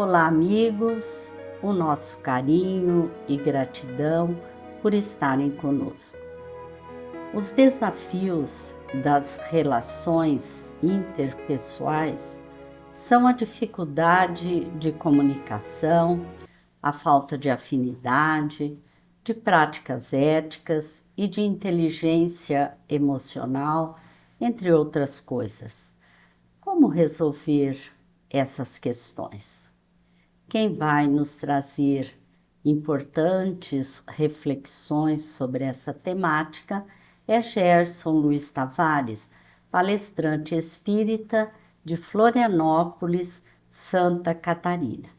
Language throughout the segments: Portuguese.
Olá, amigos, o nosso carinho e gratidão por estarem conosco. Os desafios das relações interpessoais são a dificuldade de comunicação, a falta de afinidade, de práticas éticas e de inteligência emocional, entre outras coisas. Como resolver essas questões? Quem vai nos trazer importantes reflexões sobre essa temática é Gerson Luiz Tavares, palestrante espírita de Florianópolis, Santa Catarina.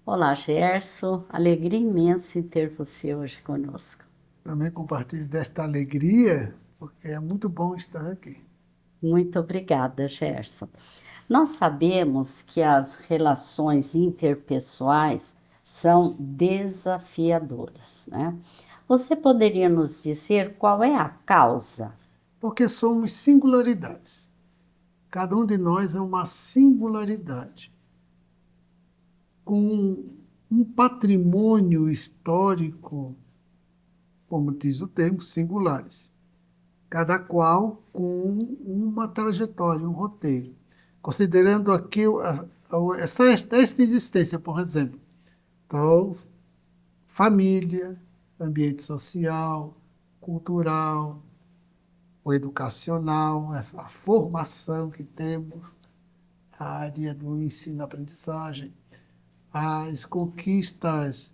Olá, Gerson, alegria imensa em ter você hoje conosco. Também compartilho desta alegria, porque é muito bom estar aqui. Muito obrigada, Gerson. Nós sabemos que as relações interpessoais são desafiadoras, né? Você poderia nos dizer qual é a causa? Porque somos singularidades. Cada um de nós é uma singularidade, com um patrimônio histórico, como diz o termo, singulares. Cada qual com uma trajetória, um roteiro. Considerando aqui esta existência, por exemplo. Então, família, ambiente social, cultural, o educacional, essa formação que temos, a área do ensino-aprendizagem, as conquistas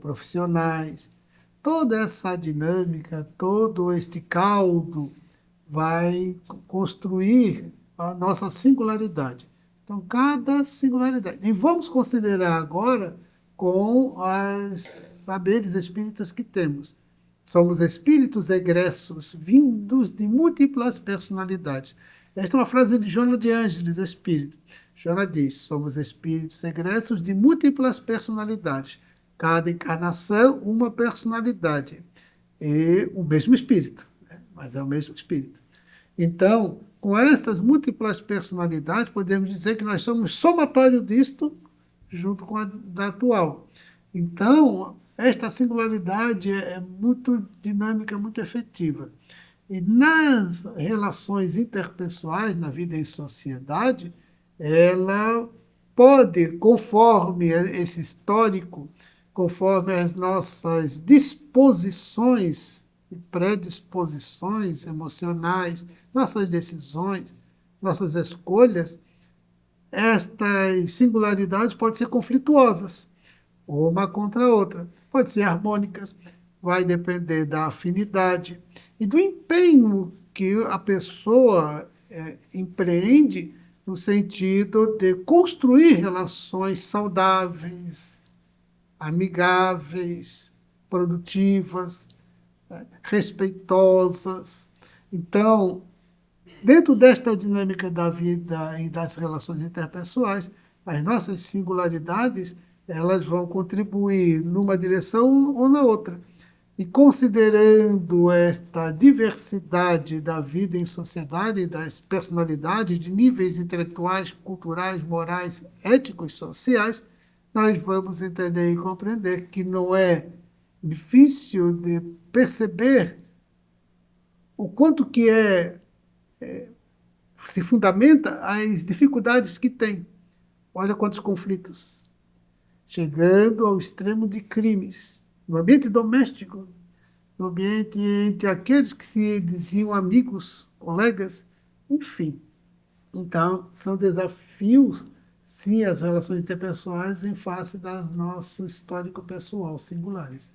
profissionais, toda essa dinâmica, todo este caldo vai construir a nossa singularidade. Então, cada singularidade. E vamos considerar agora com os saberes espíritas que temos. Somos espíritos egressos, vindos de múltiplas personalidades. Esta é uma frase de Joana de Ângeles, espírito. Joana diz: somos espíritos egressos de múltiplas personalidades. Cada encarnação, uma personalidade. E o mesmo espírito, né? Mas é o mesmo espírito. Então, com estas múltiplas personalidades, podemos dizer que nós somos somatório disto, junto com a da atual. Então, esta singularidade é muito dinâmica, muito efetiva. E nas relações interpessoais, na vida em sociedade, ela pode, conforme esse histórico, conforme as nossas disposições e predisposições emocionais, nossas decisões, nossas escolhas, estas singularidades podem ser conflituosas, uma contra a outra. Pode ser harmônicas, vai depender da afinidade e do empenho que a pessoa empreende no sentido de construir relações saudáveis, amigáveis, produtivas, respeitosas. Então, dentro desta dinâmica da vida e das relações interpessoais, as nossas singularidades elas vão contribuir numa direção ou na outra. E considerando esta diversidade da vida em sociedade, das personalidades, de níveis intelectuais, culturais, morais, éticos, sociais, nós vamos entender e compreender que não é difícil de perceber o quanto que se fundamenta as dificuldades que tem. Olha quantos conflitos. Chegando ao extremo de crimes. No ambiente doméstico, no ambiente entre aqueles que se diziam amigos, colegas, enfim. Então, são desafios, sim, as relações interpessoais em face das nosso histórico pessoal singulares.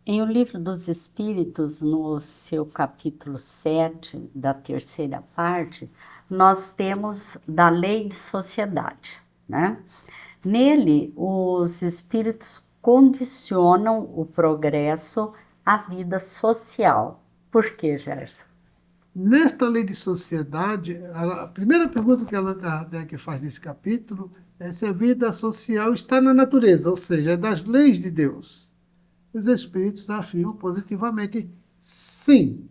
Em O Livro dos Espíritos, no seu capítulo 7, da terceira parte, nós temos da lei de sociedade, né? Nele, os espíritos condicionam o progresso à vida social. Por quê, Gerson? Nesta lei de sociedade, a primeira pergunta que Allan Kardec faz nesse capítulo é se a vida social está na natureza, ou seja, é das leis de Deus. Os espíritos afirmam positivamente sim,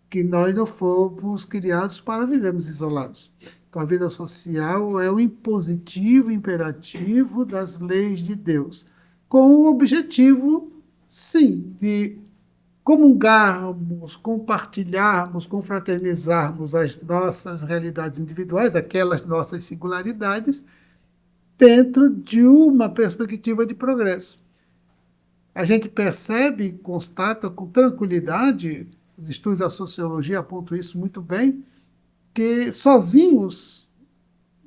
que nós não fomos criados para vivermos isolados. Então, a vida social é o impositivo imperativo das leis de Deus, com o objetivo, sim, de comungarmos, compartilharmos, confraternizarmos as nossas realidades individuais, aquelas nossas singularidades, dentro de uma perspectiva de progresso. A gente percebe, constata com tranquilidade, os estudos da sociologia apontam isso muito bem, que sozinhos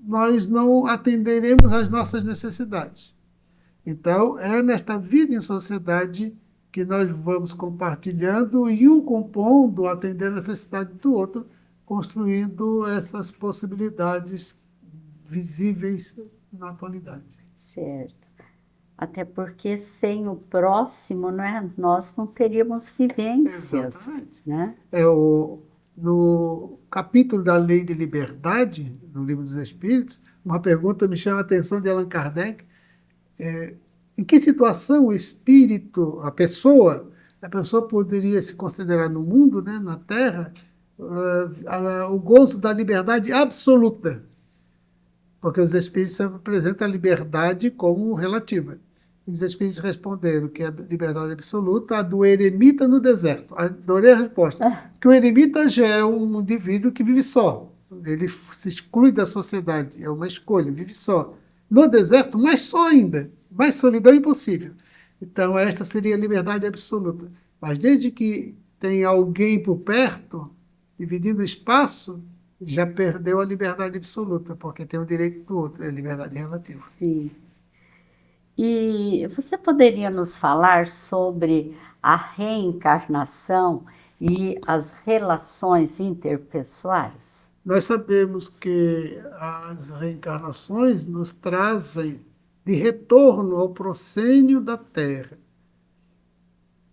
nós não atenderemos às nossas necessidades. Então, é nesta vida em sociedade que nós vamos compartilhando e um compondo, atendendo a necessidade do outro, construindo essas possibilidades visíveis na atualidade. Certo. Até porque sem o próximo, né, nós não teríamos vivências, Exatamente. né? No capítulo da Lei de Liberdade, no Livro dos Espíritos, uma pergunta me chama a atenção de Allan Kardec. Em que situação o espírito, a pessoa poderia se considerar no mundo, né, na Terra, o gozo da liberdade absoluta? Porque os espíritos sempre apresentam a liberdade como relativa. E os espíritos responderam que a liberdade absoluta, a do eremita no deserto. Adorei a resposta. Que o eremita já é um indivíduo que vive só. Ele se exclui da sociedade, é uma escolha, vive só. No deserto, mais só ainda. Mais solidão impossível. Então, esta seria a liberdade absoluta. Mas desde que tem alguém por perto, dividindo o espaço, já perdeu a liberdade absoluta, porque tem o direito do outro, é a liberdade relativa. Sim. E você poderia nos falar sobre a reencarnação e as relações interpessoais? Nós sabemos que as reencarnações nos trazem de retorno ao proscênio da Terra,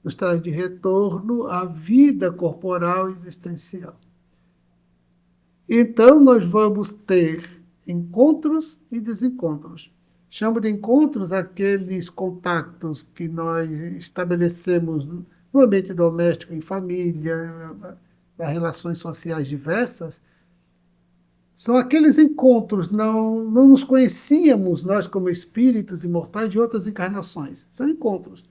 nos traz de retorno à vida corporal existencial. Então, nós vamos ter encontros e desencontros. Chamo de encontros aqueles contatos que nós estabelecemos no ambiente doméstico, em família, nas relações sociais diversas. São aqueles encontros, não nos conhecíamos, nós como espíritos imortais, de outras encarnações. São encontros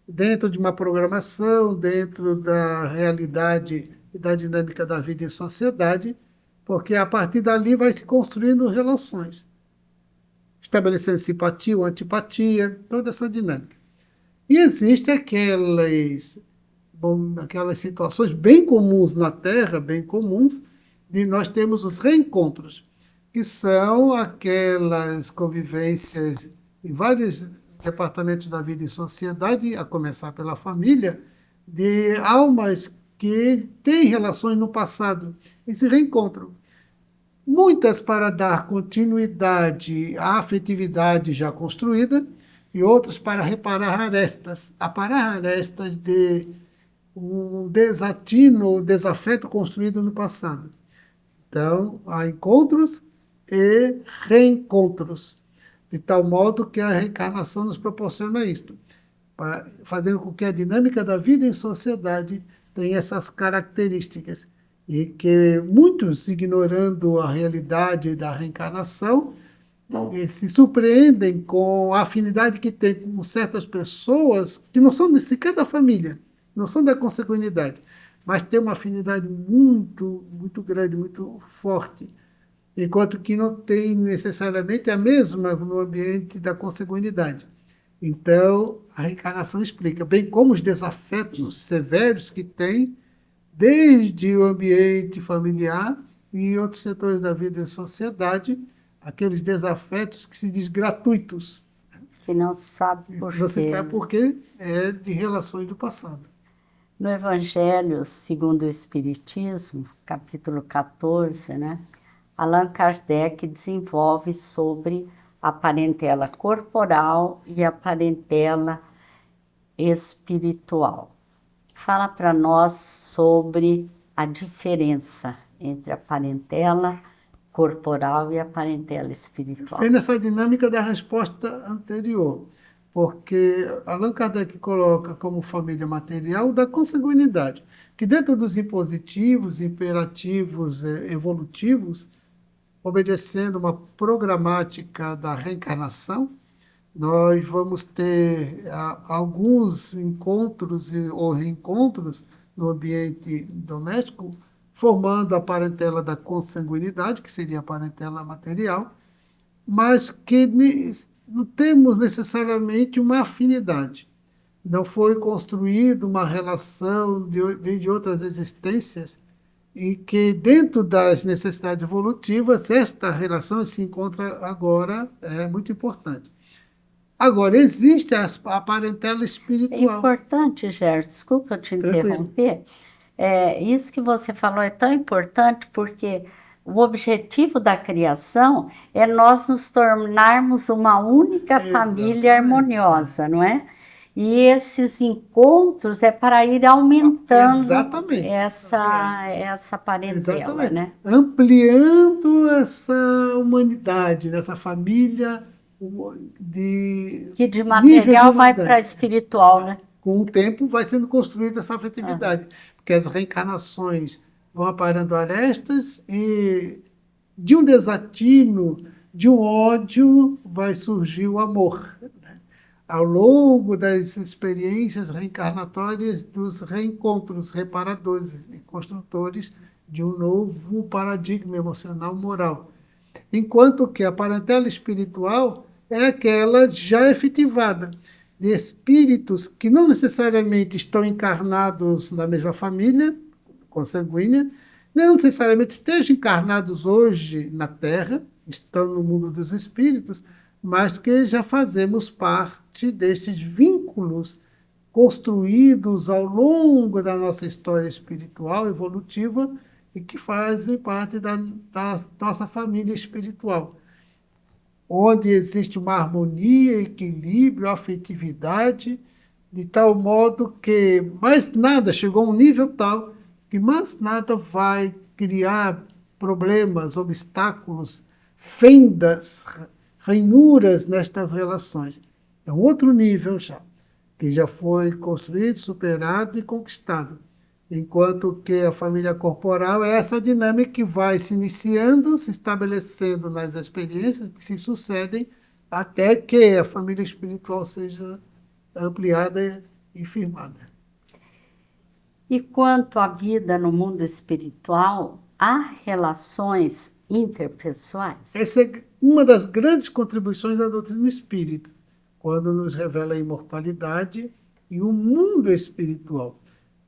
dentro de uma programação, dentro da realidade e da dinâmica da vida em sociedade, porque a partir dali vai se construindo relações, estabelecendo simpatia ou antipatia, toda essa dinâmica. E existem aquelas situações bem comuns na Terra, bem comuns, de nós termos os reencontros, que são aquelas convivências em vários departamentos da vida e sociedade, a começar pela família, de almas que têm relações no passado e se reencontram. Muitas para dar continuidade à afetividade já construída e outras para reparar arestas, aparar arestas de um desatino, desafeto construído no passado. Então, há encontros e reencontros, de tal modo que a reencarnação nos proporciona isto, fazendo com que a dinâmica da vida em sociedade tenha essas características, e que muitos, ignorando a realidade da reencarnação, se surpreendem com a afinidade que tem com certas pessoas que não são sequer da família, não são da consanguinidade, mas têm uma afinidade muito, muito grande, muito forte, enquanto que não tem necessariamente a mesma no ambiente da consanguinidade. Então, a reencarnação explica, bem como os desafetos severos que tem, desde o ambiente familiar e outros setores da vida e sociedade, aqueles desafetos que se diz gratuitos. Que não sabe por quê. Você sabe por quê? É de relações do passado. No Evangelho segundo o Espiritismo, capítulo 14, né, Allan Kardec desenvolve sobre a parentela corporal e a parentela espiritual. Fala para nós sobre a diferença entre a parentela corporal e a parentela espiritual. É nessa dinâmica da resposta anterior, porque Allan Kardec coloca como família material da consanguinidade, que dentro dos impositivos, imperativos evolutivos, obedecendo uma programática da reencarnação, nós vamos ter alguns encontros ou reencontros no ambiente doméstico, formando a parentela da consanguinidade, que seria a parentela material, mas que não temos necessariamente uma afinidade. Não foi construída uma relação de outras existências e que, dentro das necessidades evolutivas, esta relação se encontra agora, é muito importante. Agora, existe a parentela É espiritual. importante, Gerson, desculpa eu te Tranquilo. interromper. Isso que você falou é tão importante porque o objetivo da criação é nós nos tornarmos uma única família Exatamente. harmoniosa, não é? E esses encontros é para ir aumentando Exatamente. essa parentela, Exatamente. né? Ampliando essa humanidade, nessa família de Que de nível de material vai humanidade. para espiritual, né? Com o tempo vai sendo construída essa afetividade, porque as reencarnações vão aparando arestas e de um desatino, de um ódio, vai surgir o amor. Ao longo das experiências reencarnatórias, dos reencontros reparadores e construtores de um novo paradigma emocional moral. Enquanto que a parentela espiritual é aquela já efetivada, de espíritos que não necessariamente estão encarnados na mesma família consanguínea, não necessariamente estejam encarnados hoje na Terra, estão no mundo dos espíritos, mas que já fazemos parte destes vínculos construídos ao longo da nossa história espiritual evolutiva e que fazem parte da nossa família espiritual, onde existe uma harmonia, equilíbrio, afetividade, de tal modo que mais nada chegou a um nível tal que mais nada vai criar problemas, obstáculos, fendas, ranhuras nestas relações. É um outro nível já, que já foi construído, superado e conquistado. Enquanto que a família corporal é essa dinâmica que vai se iniciando, se estabelecendo nas experiências que se sucedem, até que a família espiritual seja ampliada e firmada. E quanto à vida no mundo espiritual, há relações interpessoais? Essa é uma das grandes contribuições da doutrina espírita, quando nos revela a imortalidade e o mundo espiritual.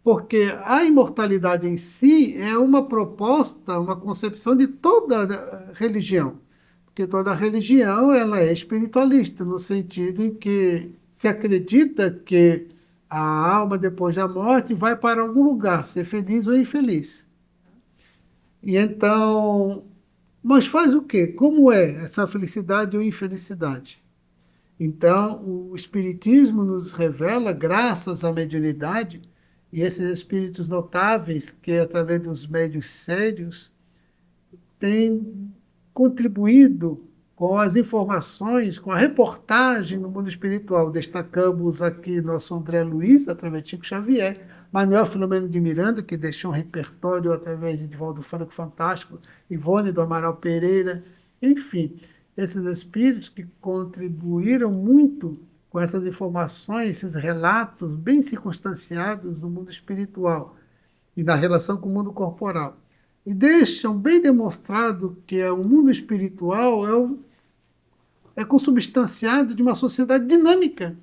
Porque a imortalidade em si é uma proposta, uma concepção de toda religião. Porque toda religião ela é espiritualista, no sentido em que se acredita que a alma, depois da morte, vai para algum lugar, ser feliz ou infeliz. E então, mas faz o quê? Como é essa felicidade ou infelicidade? Então, o Espiritismo nos revela, graças à mediunidade, e esses espíritos notáveis, que através dos médios sérios, têm contribuído com as informações, com a reportagem no mundo espiritual. Destacamos aqui nosso André Luiz, através de Chico Xavier, Manuel Filomeno de Miranda, que deixou um repertório através de Divaldo Franco fantástico, Ivone do Amaral Pereira, enfim, esses espíritos que contribuíram muito com essas informações, esses relatos bem circunstanciados do mundo espiritual e da relação com o mundo corporal. E deixam bem demonstrado que o mundo espiritual é consubstanciado de uma sociedade dinâmica.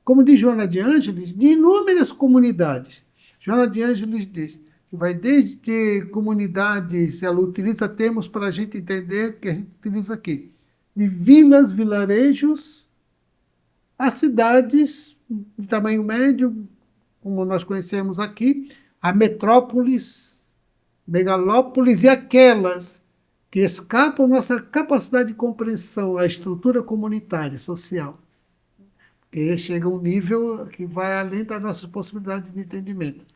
Como diz Joana de Ângeles, de inúmeras comunidades. Joana de Ângeles diz que vai desde comunidades, ela utiliza termos para a gente entender que a gente utiliza aqui, de vilas, vilarejos, a cidades de tamanho médio, como nós conhecemos aqui, a metrópoles, megalópolis e aquelas que escapam nossa capacidade de compreensão, a estrutura comunitária, social. Porque chega a um nível que vai além das nossas possibilidades de entendimento.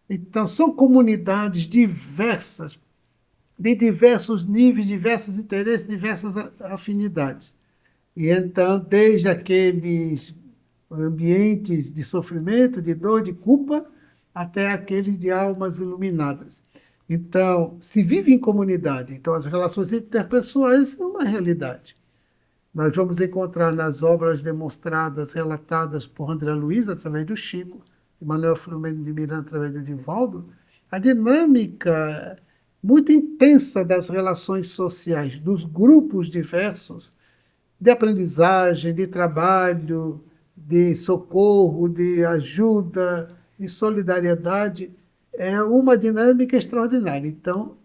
Então, são comunidades diversas, de diversos níveis, diversos interesses, diversas afinidades. E então, desde aqueles ambientes de sofrimento, de dor, de culpa, até aqueles de almas iluminadas. Então, se vive em comunidade. Então, as relações interpessoais são uma realidade. Nós vamos encontrar nas obras demonstradas, relatadas por André Luiz, através do Chico, e Manuel Filomeno de Miranda, através do Divaldo, a dinâmica muito intensa das relações sociais, dos grupos diversos, de aprendizagem, de trabalho, de socorro, de ajuda, de solidariedade, é uma dinâmica extraordinária. Então,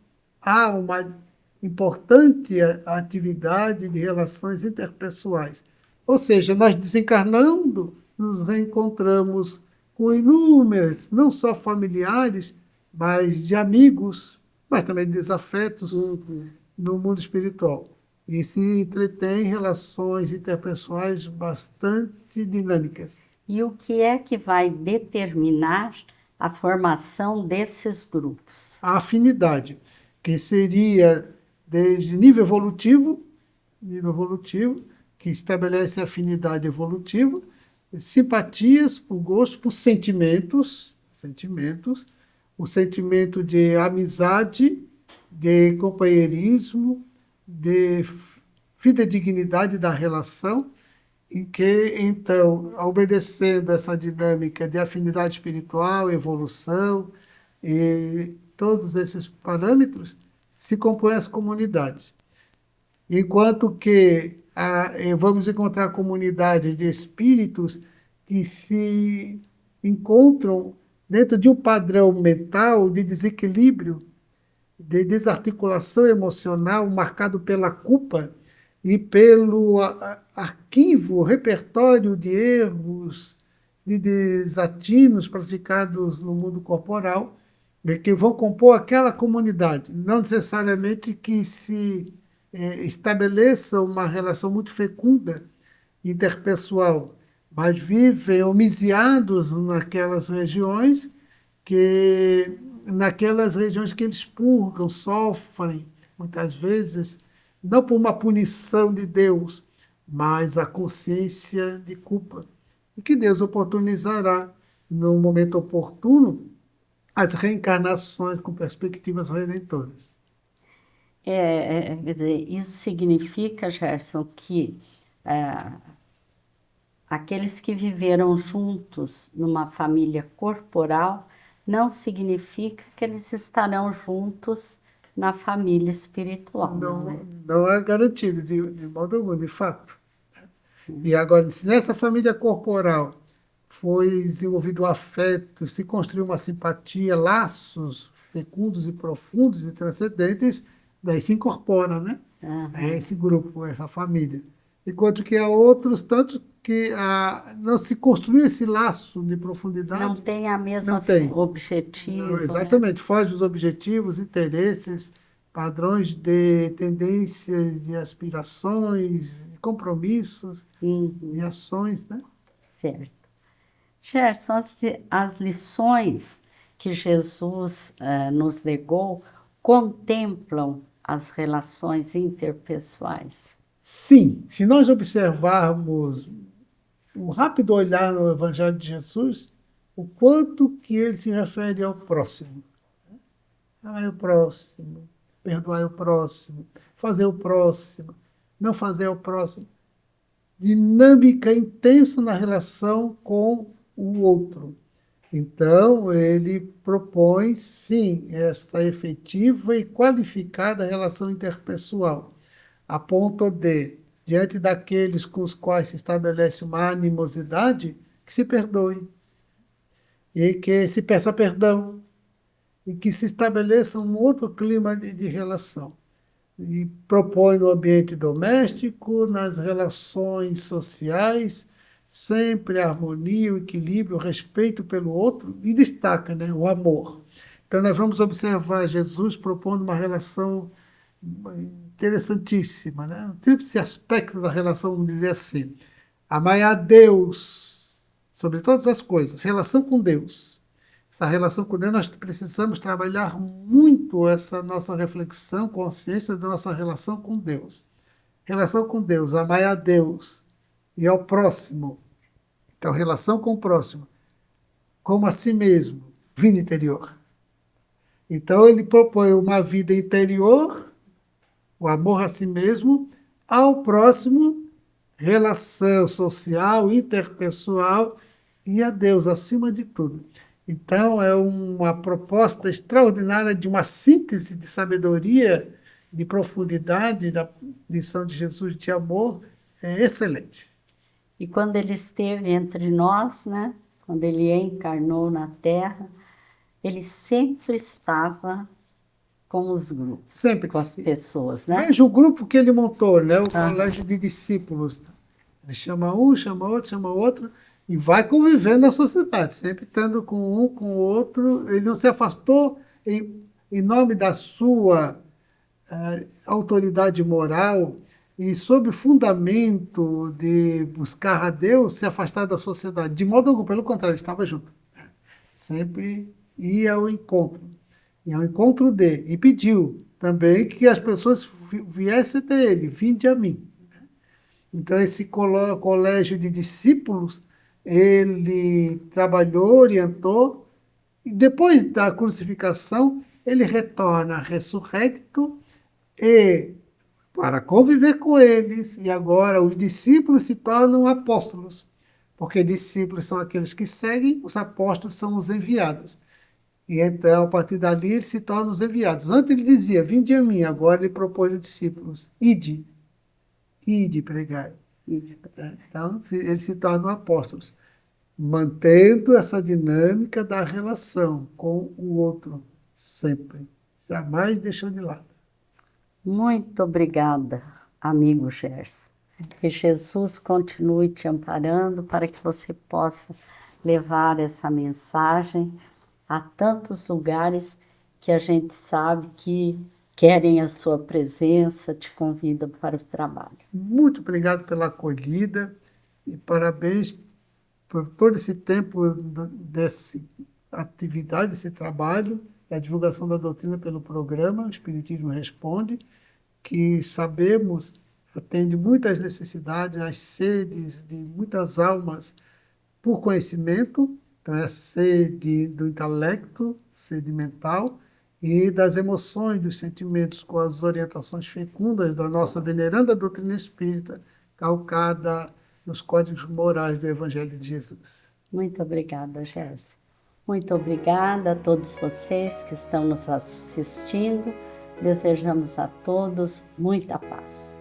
há uma importante atividade de relações interpessoais. Ou seja, nós desencarnando, nos reencontramos com inúmeras, não só familiares, mas de amigos, mas também de desafetos no mundo espiritual. E se entretém relações interpessoais bastante dinâmicas. E o que é que vai determinar a formação desses grupos? A afinidade, que seria desde nível evolutivo, que estabelece afinidade evolutiva, simpatias por gosto, por sentimentos, o sentimento de amizade, de companheirismo, de fidedignidade da relação, em que, então, obedecendo essa dinâmica de afinidade espiritual, evolução e todos esses parâmetros, se compõem as comunidades. Enquanto que vamos encontrar comunidades de espíritos que se encontram dentro de um padrão mental de desequilíbrio, de desarticulação emocional marcado pela culpa e pelo arquivo, repertório de erros, de desatinos praticados no mundo corporal, que vão compor aquela comunidade. Não necessariamente que se estabeleça uma relação muito fecunda, interpessoal, mas vivem homiziados naquelas regiões que eles purgam, sofrem, muitas vezes, não por uma punição de Deus, mas a consciência de culpa. E que Deus oportunizará, no momento oportuno, as reencarnações com perspectivas redentoras. Quer dizer, isso significa, Gerson, que aqueles que viveram juntos numa família corporal não significa que eles estarão juntos na família espiritual, não é? Não é garantido de modo algum, de fato. E agora, se nessa família corporal foi desenvolvido o afeto, se construiu uma simpatia, laços fecundos e profundos e transcendentes, daí se incorpora, né? É esse grupo, essa família. Enquanto que há outros, tanto que não se construiu esse laço de profundidade. Não tem a mesma Não tem. objetivo. Não, exatamente, né? Foge dos objetivos, interesses, padrões de tendências, de aspirações, de compromissos, de ações, né? Certo. Gerson, as lições que Jesus nos legou contemplam as relações interpessoais. Sim, se nós observarmos um rápido olhar no Evangelho de Jesus, o quanto que ele se refere ao próximo. Amar o próximo, perdoar o próximo, fazer o próximo, não fazer o próximo. Dinâmica intensa na relação com o outro. Então, ele propõe, sim, essa efetiva e qualificada relação interpessoal, a ponto de, diante daqueles com os quais se estabelece uma animosidade, que se perdoe, e que se peça perdão, e que se estabeleça um outro clima de relação. E propõe no ambiente doméstico, nas relações sociais, sempre a harmonia, o equilíbrio, o respeito pelo outro, e destaca, né, o amor. Então, nós vamos observar Jesus propondo uma relação interessantíssima, né? Um tríplice aspecto da relação, vamos dizer assim. Amar a Deus sobre todas as coisas, relação com Deus. Essa relação com Deus, nós precisamos trabalhar muito essa nossa reflexão, consciência da nossa relação com Deus. Relação com Deus, amar a Deus e ao próximo. Então, relação com o próximo, como a si mesmo, vida interior. Então, ele propõe uma vida interior, o amor a si mesmo, ao próximo, relação social, interpessoal e a Deus acima de tudo. Então, é uma proposta extraordinária de uma síntese de sabedoria, de profundidade da lição de Jesus de amor, é excelente. E quando ele esteve entre nós, né? Quando ele encarnou na Terra, ele sempre estava com os grupos, Sempre. com as pessoas, né? Veja o grupo que ele montou, né? O Ah, colégio de discípulos. Ele chama um, chama outro, e vai convivendo na sociedade, sempre estando com um, com o outro. Ele não se afastou em nome da sua autoridade moral e sob o fundamento de buscar a Deus, se afastar da sociedade. De modo algum, pelo contrário, ele estava junto. Sempre ia ao encontro. Ia ao encontro dele. E pediu também que as pessoas viessem até ele, vinde a mim. Então, esse colégio de discípulos, ele trabalhou, orientou, e depois da crucificação, ele retorna ressurrecto e para conviver com eles, e agora os discípulos se tornam apóstolos, porque discípulos são aqueles que seguem, os apóstolos são os enviados. E então, a partir dali, eles se tornam os enviados. Antes ele dizia, vinde a mim, agora ele propõe aos discípulos, ide pregai. Então, eles se tornam apóstolos, mantendo essa dinâmica da relação com o outro, sempre. Jamais deixou de lado. muito obrigada, amigo Gerson. Que Jesus continue te amparando para que você possa levar essa mensagem a tantos lugares que a gente sabe que querem a sua presença, te convidam para o trabalho. Muito obrigado pela acolhida e parabéns por todo esse tempo dessa atividade, esse trabalho, a divulgação da doutrina pelo programa, o Espiritismo Responde, que sabemos atende muitas necessidades, as sedes de muitas almas por conhecimento, então é a sede do intelecto, sede mental, e das emoções, dos sentimentos, com as orientações fecundas da nossa veneranda doutrina espírita, calcada nos códigos morais do Evangelho de Jesus. Muito obrigada, Gerson. Muito obrigada a todos vocês que estão nos assistindo. Desejamos a todos muita paz.